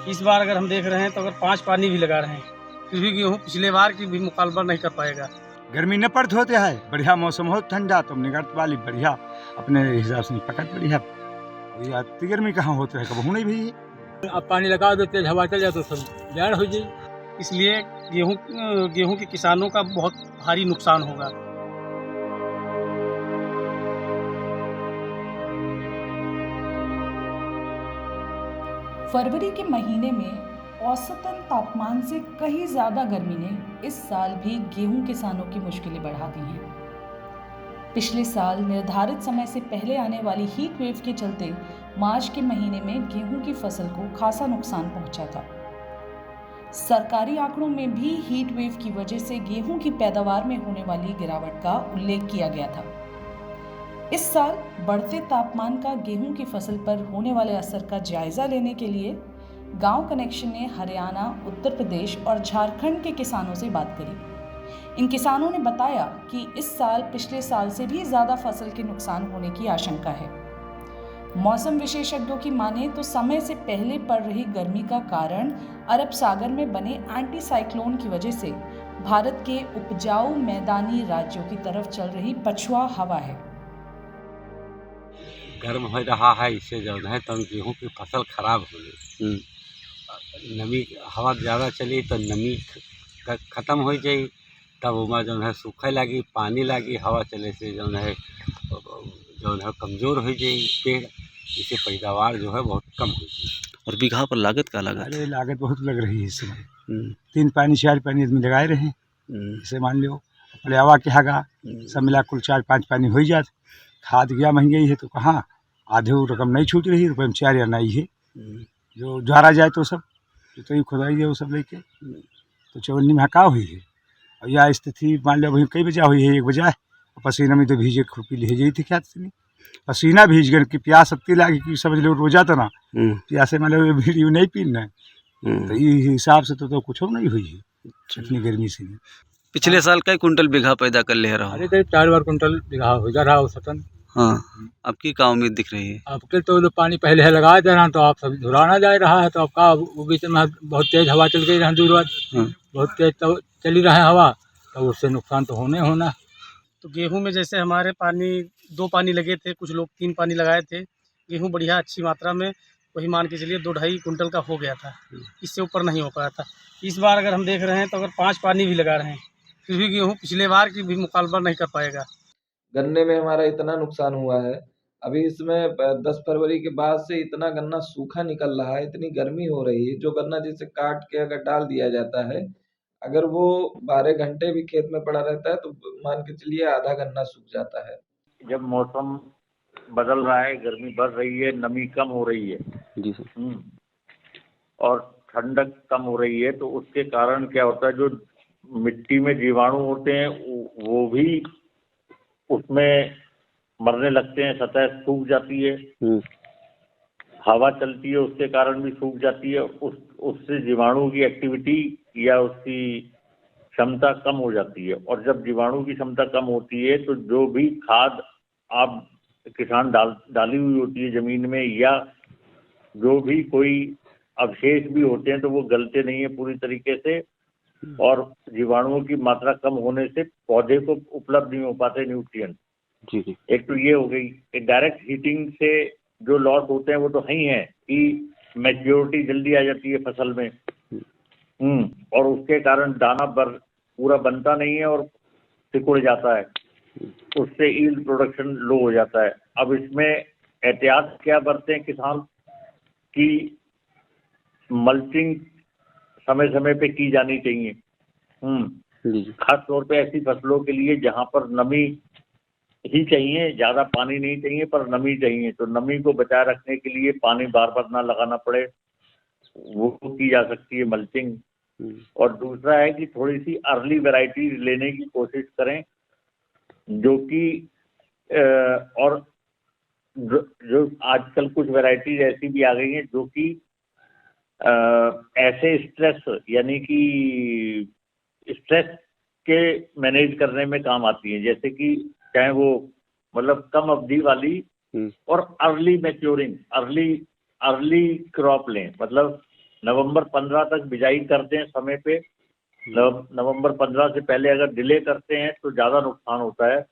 इस बार अगर हम देख रहे हैं तो अगर 5 पानी भी लगा रहे हैं, फिर भी गेहूँ पिछले बार की भी मुकाबला नहीं कर पाएगा। गर्मी न पड़त होते है, बढ़िया मौसम हो ठंडा तो निगरत वाली बढ़िया अपने हिसाब से पकड़ बढ़िया। इतनी गर्मी कहाँ होता है, कब नहीं भी। अब पानी लगा दो, तेज हवा चल जाए तो सब जाड़ हो जाए। इसलिए गेहूँ के किसानों का बहुत भारी नुकसान होगा। फरवरी के महीने में औसतन तापमान से कहीं ज़्यादा गर्मी ने इस साल भी गेहूं किसानों की मुश्किलें बढ़ा दी हैं। पिछले साल निर्धारित समय से पहले आने वाली हीट वेव के चलते मार्च के महीने में गेहूं की फसल को खासा नुकसान पहुंचा था। सरकारी आंकड़ों में भी हीट वेव की वजह से गेहूं की पैदावार में होने वाली गिरावट का उल्लेख किया गया था। इस साल बढ़ते तापमान का गेहूं की फसल पर होने वाले असर का जायजा लेने के लिए गांव कनेक्शन ने हरियाणा, उत्तर प्रदेश और झारखंड के किसानों से बात करी। इन किसानों ने बताया कि इस साल पिछले साल से भी ज्यादा फसल के नुकसान होने की आशंका है। मौसम विशेषज्ञों की माने तो समय से पहले पड़ रही गर्मी का कारण अरब सागर में बने एंटी साइक्लोन की वजह से भारत के उपजाऊ मैदानी राज्यों की तरफ चल रही पछुआ हवा है। गर्म हो रहा है, इससे जो है तो गेहूँ की फसल खराब हो गई। नमी हवा ज़्यादा चली तो नमी ख़त्म हो जाई, तब उमा जो है सूखे लगी, पानी लगी, हवा चले से जो है कमज़ोर हो जाई पेड़, इससे पैदावार जो है बहुत कम हो गई। और बीघा पर लागत का लगा? अरे लागत बहुत लग रही है इस समय। 3 पानी 4 पानी आदमी लगाए रहे, जैसे मान लो पलियावा के हगा सब मिला कुल 4-5 पानी हो जात। खाद गया महंगाई है तो कहाँ आधे रकम नहीं छूट रही, रुपये में 4 या नहीं है। जो ज्वारा जाए तो सब तो ही खुदाई जाए वो सब लेके तो चवन्नी में हका हुई है। और यह स्थिति मान लो वही कई बजा हुई है, 1 बजा पसीना में तो भीजे खुरपी ले जाई थी क्या पसीना भीज गए कि प्यास सत्ती लागी कि समझ लो रोजा तो ना प्यासे मान लो वीडियो नहीं पीना तो ये हिसाब से तो कुछ नहीं हुई है इतनी गर्मी से। पिछले साल कई कुंटल बीघा पैदा कर ले रहा? अरे करीब 4 बार कुंटल बीघा हो जा रहा औसतन। हाँ, आपकी क्या उम्मीद दिख रही है? आपके तो पानी पहले है लगा दे रहा तो आप सब धुराना जा रहा है, तो आपका वो बीच में बहुत तेज हवा चल गई रहा, दूर बहुत तेज तो चली रहा है हवा, तो उससे नुकसान तो होना। तो गेहूँ में जैसे हमारे 2 पानी लगे थे, कुछ लोग 3 पानी लगाए थे, गेहूँ बढ़िया अच्छी मात्रा में वही मान के चलिए 2-2.5 कुंटल का हो गया था, इससे ऊपर नहीं हो पाया था। इस बार अगर हम देख रहे हैं तो अगर 5 पानी भी लगा रहे हैं, फिर भी गेहूँ पिछले बार की भी मुकाबला नहीं कर पाएगा। गन्ने में हमारा इतना नुकसान हुआ है, अभी इसमें 10 फरवरी के बाद से इतना गन्ना सूखा निकल रहा है, इतनी गर्मी हो रही है। जो गन्ना जिसे काट के अगर डाल दिया जाता है, अगर वो 12 घंटे भी खेत में पड़ा रहता है तो मान के चलिए आधा गन्ना सूख जाता है। जब मौसम बदल रहा है, गर्मी बढ़ रही है, नमी कम हो रही है जी सर, और ठंडक कम हो रही है, तो उसके कारण क्या होता है, जो मिट्टी में जीवाणु होते हैं वो भी उसमें मरने लगते हैं, सतह सूख जाती है, हवा चलती है उसके कारण भी सूख जाती है, उससे जीवाणु की एक्टिविटी या उसकी क्षमता कम हो जाती है। और जब जीवाणु की क्षमता कम होती है तो जो भी खाद आप किसान डाली हुई होती है जमीन में, या जो भी कोई अवशेष भी होते हैं तो वो गलते नहीं है पूरी तरीके से, और जीवाणुओं की मात्रा कम होने से पौधे को उपलब्ध नहीं हो पाते न्यूट्रिएंट। जी। एक तो ये हो गई। डायरेक्ट हीटिंग से जो लॉस होते हैं वो तो ही है कि मैच्योरिटी जल्दी आ जाती है फसल में, और उसके कारण दाना पूरा बनता नहीं है और सिकुड़ जाता है, उससे यील्ड प्रोडक्शन लो हो जाता है। अब इसमें एहतियात क्या बरतें किसान की मल्चिंग समय समय पे की जानी चाहिए, खास तौर पे ऐसी फसलों के लिए जहां पर नमी ही चाहिए, ज्यादा पानी नहीं चाहिए पर नमी चाहिए, तो नमी को बचाए रखने के लिए पानी बार बार ना लगाना पड़े, वो की जा सकती है मल्चिंग। और दूसरा है कि थोड़ी सी अर्ली वैरायटी लेने की कोशिश करें, जो कि और जो आजकल कुछ वैरायटीज ऐसी भी आ गई हैं जो कि ऐसे स्ट्रेस यानी कि स्ट्रेस के मैनेज करने में काम आती हैं, जैसे कि चाहे वो मतलब कम अवधि वाली और अर्ली मैच्योरिंग, अर्ली क्रॉप लें, मतलब नवंबर 15 तक बिजाई कर दें समय पे। नवंबर 15 से पहले अगर डिले करते हैं तो ज़्यादा नुकसान होता है,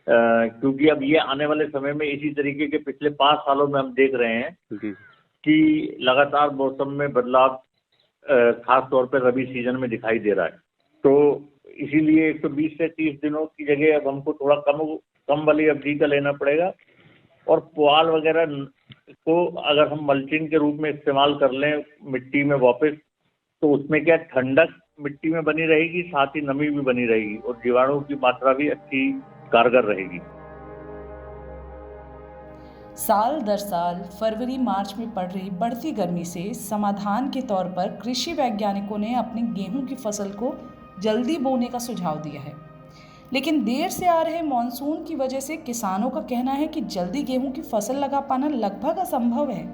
क्योंकि अब ये आने वाले समय में इसी तरीके के पिछले 5 सालों में हम देख रहे हैं कि लगातार मौसम में बदलाव खास तौर पर रबी सीजन में दिखाई दे रहा है। तो इसीलिए 120 से 30 दिनों की जगह अब हमको थोड़ा कम वाली अवधि का लेना पड़ेगा। और पुआल वगैरह को अगर हम मल्चिंग के रूप में इस्तेमाल कर लें मिट्टी में वापस, तो उसमें क्या ठंडक मिट्टी में बनी रहेगी, साथ ही नमी भी बनी रहेगी और जीवाणु की मात्रा भी अच्छी कारगर रहेगी। साल दर साल फरवरी मार्च में पड़ रही बढ़ती गर्मी से समाधान के तौर पर कृषि वैज्ञानिकों ने अपनी गेहूं की फसल को जल्दी बोने का सुझाव दिया है, लेकिन देर से आ रहे मॉनसून की वजह से किसानों का कहना है कि जल्दी गेहूं की फसल लगा पाना लगभग असंभव है।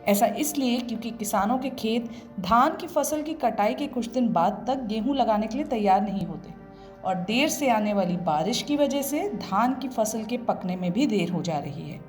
ऐसा इसलिए क्योंकि किसानों के खेत धान की फसल की कटाई के कुछ दिन बाद तक गेहूं लगाने के लिए तैयार नहीं होते और देर से आने वाली बारिश की वजह से धान की फसल के पकने में भी देर हो जा रही है।